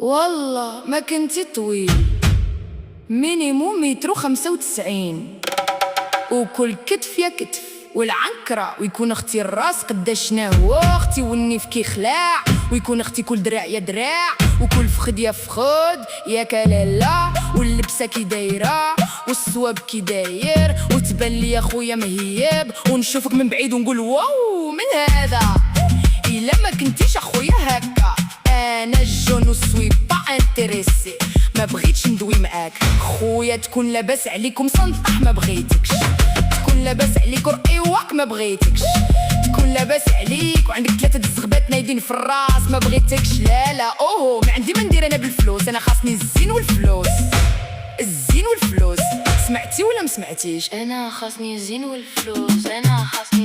والله ما كنتي طويل، مينيموم متر و95، وكل كتف يا كتف والعنكرة، ويكون اختي الراس قداش شناهو اختي، والنيف كيخلاع، ويكون اختي كل دراع يا دراع، وكل فخد يا فخد يا كلالا، واللبسة كي دايرة والصواب كي داير، وتبان لي يا خويا مهيب، ونشوفك من بعيد ونقول واو من هذا. إلا ما كنتيش اخويا هكا، انا الجون وسوي با انتريسي، ما بغيتش ندوي معاك خويا، تكون لاباس عليك مسنطح ما بغيتكش، تكون لاباس عليك رقيواك ما بغيتكش، تكون لاباس عليك وعندك 3 الزغبات نايدين في الراس ما بغيتكش. لا لا اوه ما عندي ما ندير انا بالفلوس، انا خاصني الزين والفلوس، الزين والفلوس. سمعتي ولا ما سمعتيش؟ انا خاصني الزين والفلوس، انا خاصني